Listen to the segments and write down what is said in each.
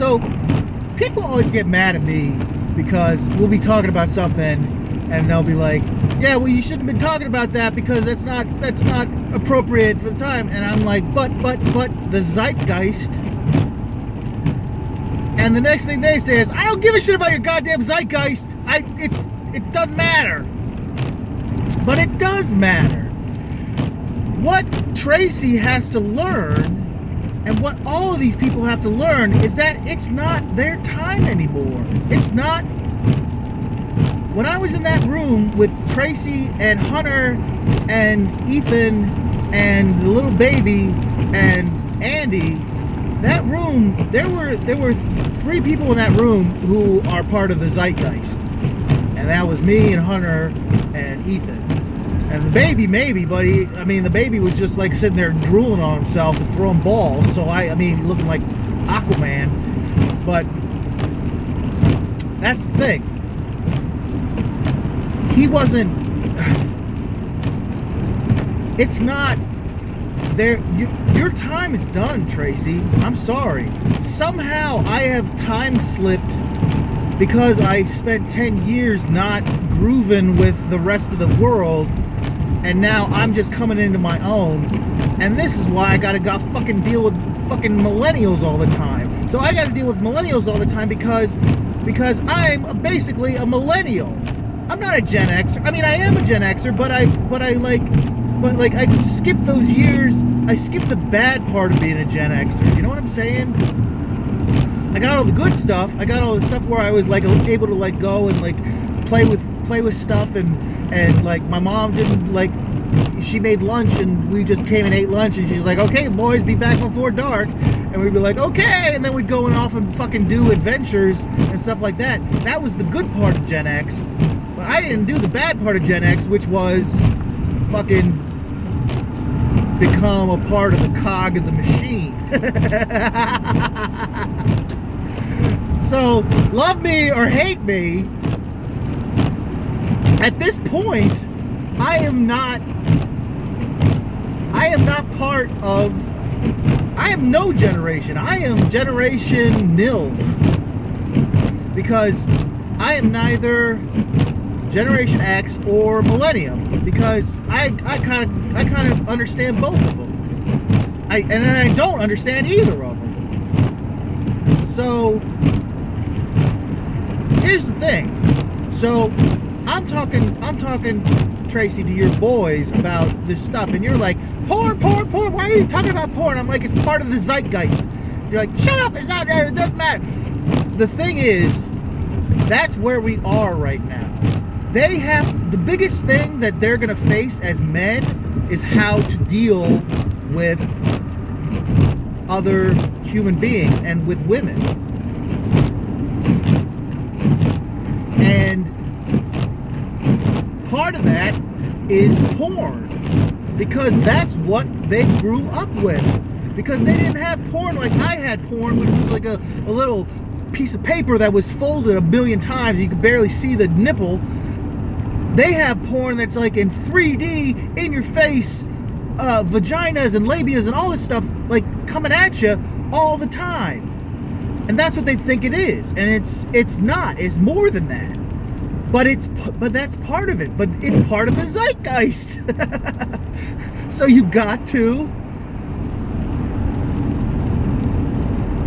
So people always get mad at me because we'll be talking about something and they'll be like, yeah, well, you shouldn't have been talking about that because that's not appropriate for the time. And I'm like, but the Zeitgeist. And the next thing they say is, I don't give a shit about your goddamn Zeitgeist. It doesn't matter. But it does matter. What Tracy has to learn, and what all of these people have to learn, is that it's not their time anymore. It's not. When I was in that room with Tracy and Hunter and Ethan and the little baby and Andy, that room, there were 3 people in that room who are part of the Zeitgeist. And that was me and Hunter and Ethan. And the baby, maybe, but the baby was just like sitting there drooling on himself and throwing balls. So looking like Aquaman. But that's the thing. He wasn't. It's not there. Your time is done, Tracy. I'm sorry. Somehow I have time slipped because I spent 10 years not grooving with the rest of the world. And now I'm just coming into my own. And this is why I gotta fucking deal with fucking millennials all the time. So I gotta deal with millennials all the time because I'm basically a millennial. I'm not a Gen Xer. I am a Gen Xer, but I skipped those years. I skipped the bad part of being a Gen Xer. You know what I'm saying? I got all the good stuff. I got all the stuff where I was like able to like go and like play with stuff and like my mom didn't like, she made lunch and we just came and ate lunch and she's like, okay boys, be back before dark, and we'd be like, okay, and then we'd go off and fucking do adventures and stuff like that. That was the good part of Gen X, but I didn't do the bad part of Gen X, which was fucking become a part of the cog of the machine. So love me or hate me, at this point, I am not part of, I am no generation. I am generation nil. Because I am neither Generation X or Millennium. Because I kind of understand both of them. And I don't understand either of them. So, here's the thing. So, I'm talking, Tracy, to your boys about this stuff, and you're like, porn, why are you talking about porn? I'm like, it's part of the Zeitgeist. You're like, shut up, it's not, it doesn't matter. The thing is, that's where we are right now. They have, the biggest thing that they're going to face as men is how to deal with other human beings and with women. And part of that is porn, because that's what they grew up with, because they didn't have porn like I had porn, which was like a little piece of paper that was folded a million times, you could barely see the nipple. They have porn that's like in 3D, in your face, vaginas and labias and all this stuff like coming at you all the time, and that's what they think it is, and it's not. It's more than that. But that's part of it. But it's part of the Zeitgeist. So you got to.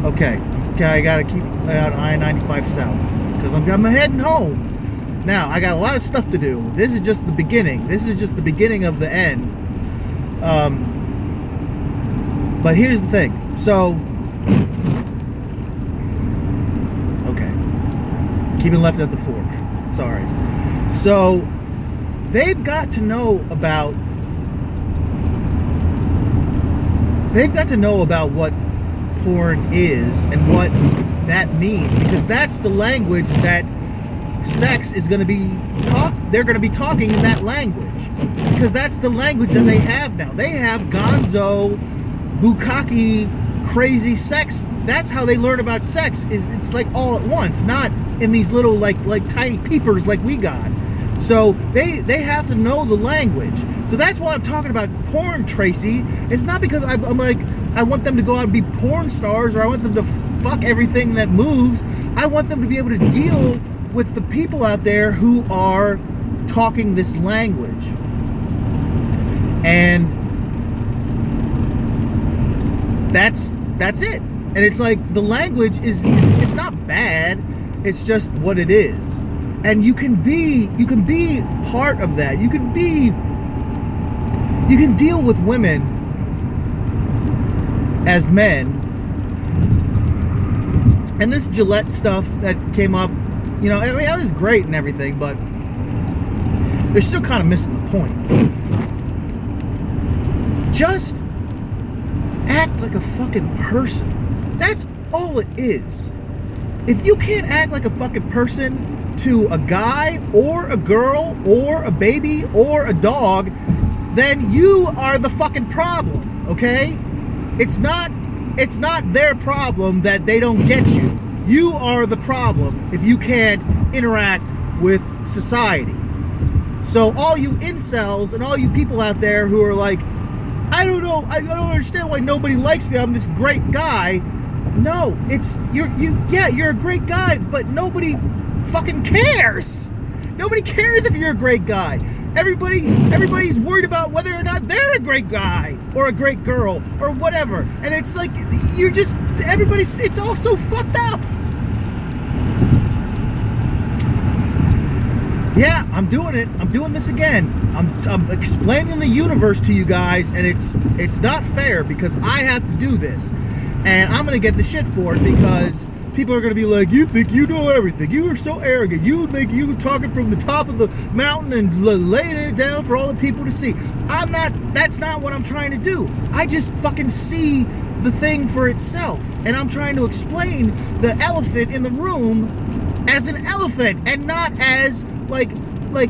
Okay, I gotta keep out I-95 South because I'm heading home. Now I got a lot of stuff to do. This is just the beginning. This is just the beginning of the end. But here's the thing. So, okay, keeping left at the fork. Sorry. So they've got to know about what porn is and what that means, because that's the language that sex is going to be they're going to be talking in that language, because that's the language that they have now. They have gonzo, bukkake, crazy sex. That's how they learn about sex. It's like all at once, not in these little like tiny peepers like we got. So they have to know the language. So that's why I'm talking about porn, Tracy. It's not because I'm like, I want them to go out and be porn stars, or I want them to fuck everything that moves. I want them to be able to deal with the people out there who are talking this language. And that's it. And it's like, the language is it's not bad, it's just what it is. And you can be part of that. You can deal with women as men. And this Gillette stuff that came up, you know, I mean, that was great and everything, but they're still kind of missing the point. Just act like a fucking person. That's all it is. If you can't act like a fucking person to a guy or a girl or a baby or a dog, then you are the fucking problem, okay? It's not their problem that they don't get you. You are the problem if you can't interact with society. So all you incels and all you people out there who are like, I don't know, I don't understand why nobody likes me, I'm this great guy. No, you're a great guy, but nobody fucking cares. Nobody cares if you're a great guy. Everybody's worried about whether or not they're a great guy or a great girl or whatever. And it's like, it's all so fucked up. Yeah, I'm doing it. I'm doing this again. I'm explaining the universe to you guys, and it's not fair because I have to do this. And I'm going to get the shit for it because people are going to be like, you think you know everything. You are so arrogant. You think you're talking from the top of the mountain and laying it down for all the people to see. I'm not. That's not what I'm trying to do. I just fucking see the thing for itself. And I'm trying to explain the elephant in the room as an elephant and not as like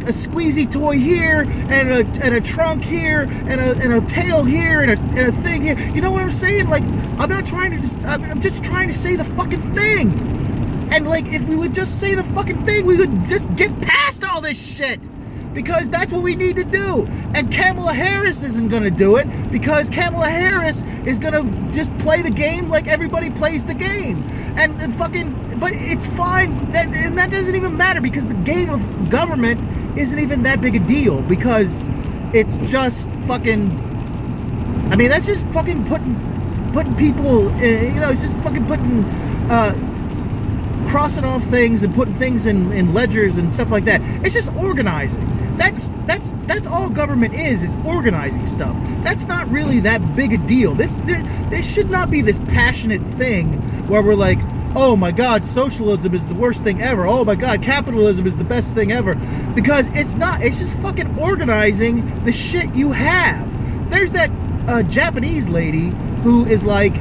a squeezy toy here and a trunk here and a tail here and a thing here. You know what I'm saying? Like, I'm just trying to say the fucking thing. And like, if we would just say the fucking thing, we would just get past all this shit. Because that's what we need to do. And Kamala Harris isn't going to do it because Kamala Harris is going to just play the game like everybody plays the game. And fucking, but it's fine. And that doesn't even matter because the game of government isn't even that big a deal because it's just fucking, I mean, that's just fucking putting people, it's just fucking putting, crossing off things and putting things in ledgers and stuff like that. It's just organizing. That's all government is organizing stuff. That's not really that big a deal. There should not be this passionate thing where we're like, oh my God, socialism is the worst thing ever. Oh my God, capitalism is the best thing ever. Because it's not. It's just fucking organizing the shit you have. There's that Japanese lady who is like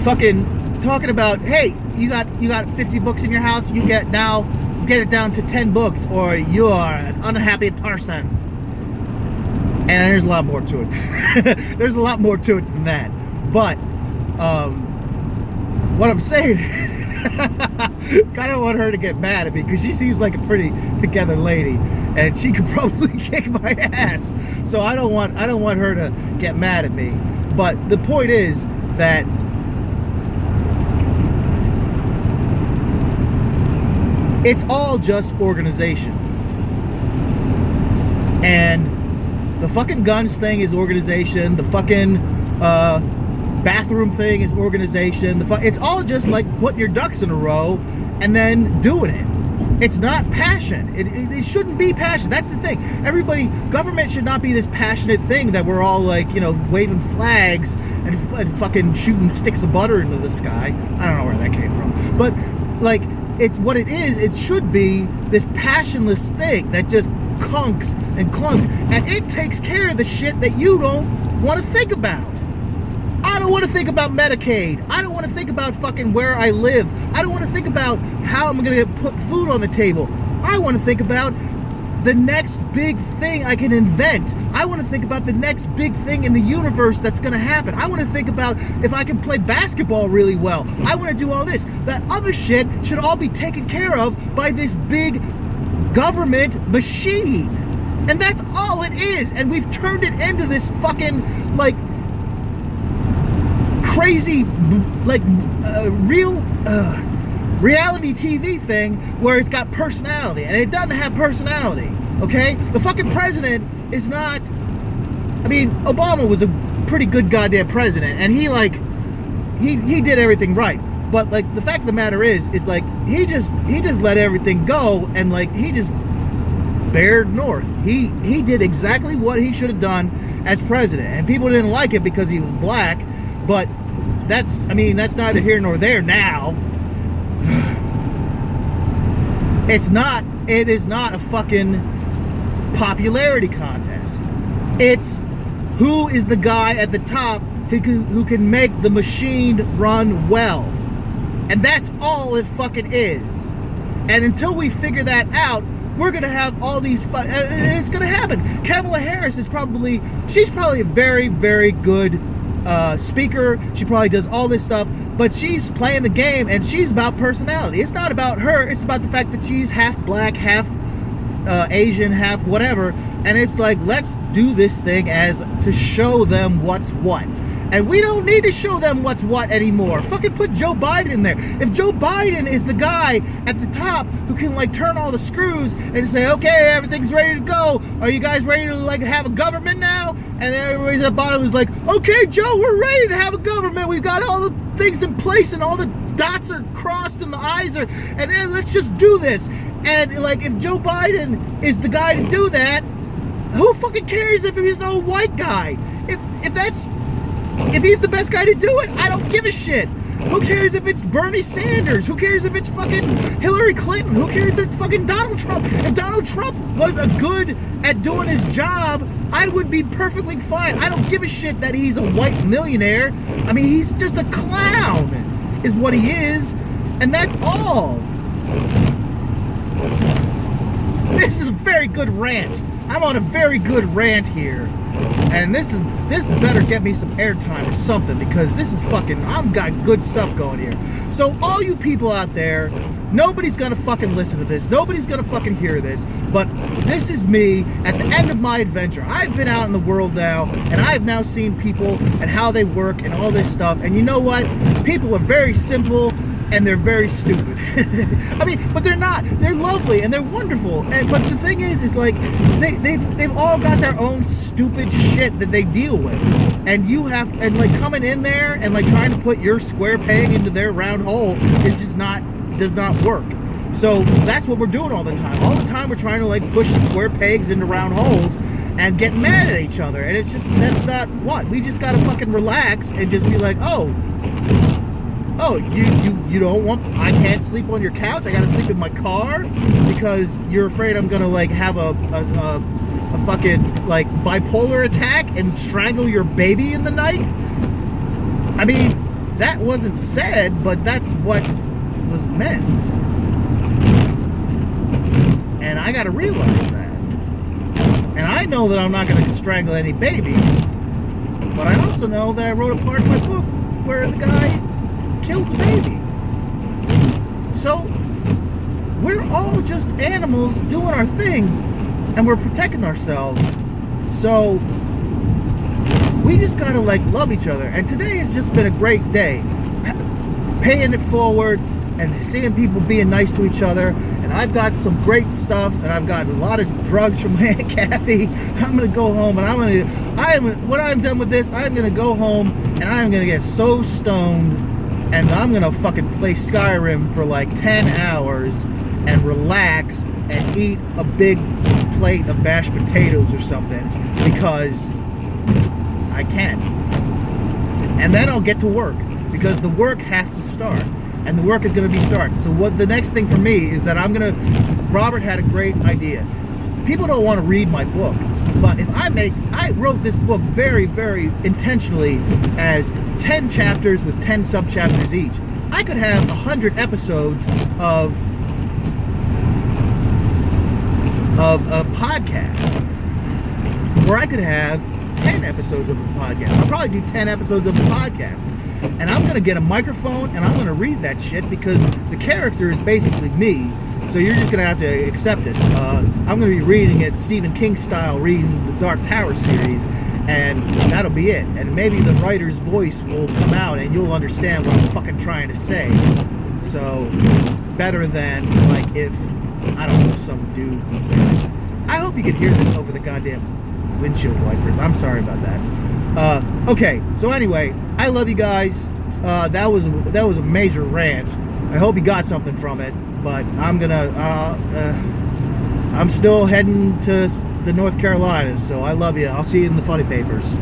fucking talking about, hey, you got 50 books in your house, you get it down to 10 books or you are an unhappy person. And there's a lot more to it. There's a lot more to it than that. But what I'm saying, kind of want her to get mad at me because she seems like a pretty together lady and she could probably kick my ass. So I don't want her to get mad at me. But the point is that it's all just organization. And the fucking guns thing is organization. The fucking bathroom thing is organization. It's all just like putting your ducks in a row and then doing it. It's not passion. It shouldn't be passion. That's the thing. Government should not be this passionate thing that we're all like, waving flags and fucking shooting sticks of butter into the sky. I don't know where that came from. But like, it's what it is. It should be this passionless thing that just clunks and clunks, and it takes care of the shit that you don't want to think about. I don't want to think about Medicaid. I don't want to think about fucking where I live. I don't want to think about how I'm going to put food on the table. I want to think about the next big thing I can invent. I want to think about the next big thing in the universe that's going to happen. I want to think about if I can play basketball really well. I want to do all this. That other shit should all be taken care of by this big government machine. And that's all it is. And we've turned it into this fucking, like, crazy, like, real reality TV thing where it's got personality, and it doesn't have personality, okay? The fucking president is not... I mean, Obama was a pretty good goddamn president, and he did everything right. But, like, the fact of the matter is like, he just let everything go, and, like, he just bared north. He did exactly what he should have done as president, and people didn't like it because he was black, but that's neither here nor there now. It is not a fucking popularity contest. It's who is the guy at the top who can make the machine run well. And that's all it fucking is. And until we figure that out, we're going to have all these... it's going to happen. Kamala Harris she's probably a very, very good speaker. She probably does all this stuff. But she's playing the game, and she's about personality. It's not about her. It's about the fact that she's half black, half Asian, half whatever. And it's like, let's do this thing as to show them what's what. And we don't need to show them what's what anymore. Fucking put Joe Biden in there. If Joe Biden is the guy at the top who can, like, turn all the screws and say, okay, everything's ready to go. Are you guys ready to, like, have a government now? And then everybody's at the bottom is like, okay, Joe, we're ready to have a government. We've got all the things in place and all the dots are crossed and the I's are, and then let's just do this. And, like, if Joe Biden is the guy to do that, who fucking cares if he's no white guy? If he's the best guy to do it, I don't give a shit. Who cares if it's Bernie Sanders? Who cares if it's fucking Hillary Clinton? Who cares if it's fucking Donald Trump? If Donald Trump was a good at doing his job, I would be perfectly fine. I don't give a shit that he's a white millionaire. I mean, he's just a clown, is what he is. And that's all. This is a very good rant. I'm on a very good rant here. And this better get me some airtime or something, because this is fucking, I've got good stuff going here. So all you people out there, nobody's gonna fucking listen to this. Nobody's gonna fucking hear this. But this is me at the end of my adventure. I've been out in the world now, and I've now seen people and how they work and all this stuff. And you know what? People are very simple, and they're very stupid. I mean, but they're not. They're lovely and they're wonderful. But the thing is like they've all got their own stupid shit that they deal with. And you have, and like coming in there and like trying to put your square peg into their round hole is just does not work. So that's what we're doing all the time. All the time we're trying to like push square pegs into round holes and get mad at each other. And it's just, that's not what. We just gotta fucking relax and just be like, oh, you don't want, I can't sleep on your couch, I gotta sleep in my car because you're afraid I'm gonna like have a fucking like bipolar attack and strangle your baby in the night. I mean, that wasn't said, but that's what was meant. And I gotta realize that. And I know that I'm not gonna strangle any babies, but I also know that I wrote a part of my book where the guy kills a baby. So we're all just animals doing our thing, and we're protecting ourselves. So we just gotta like love each other. And today has just been a great day, paying it forward and seeing people being nice to each other. And I've got some great stuff, and I've got a lot of drugs from my Aunt Kathy. I'm gonna go home, and when I'm done with this, I'm gonna go home and I'm gonna get so stoned, and I'm gonna fucking play Skyrim for like 10 hours and relax and eat a big plate of mashed potatoes or something, because I can. And then I'll get to work, because the work has to start, and the work is gonna be started. So what the next thing for me is that Robert had a great idea. People don't want to read my book, but if I wrote this book very, very intentionally as 10 chapters with 10 sub-chapters each. I could have 100 episodes of a podcast, or I could have 10 episodes of a podcast. I'll probably do 10 episodes of a podcast. And I'm going to get a microphone and I'm going to read that shit, because the character is basically me. So you're just going to have to accept it. I'm going to be reading it Stephen King style, reading the Dark Tower series. and that'll be it. And maybe the writer's voice will come out and you'll understand what I'm fucking trying to say. So better than like if, I don't know, some dude was saying. I hope you can hear this over the goddamn windshield wipers. I'm sorry about that. Okay, so anyway, I love you guys. That was a major rant. I hope you got something from it. But I'm still heading to North Carolina, so I love you. I'll see you in the funny papers.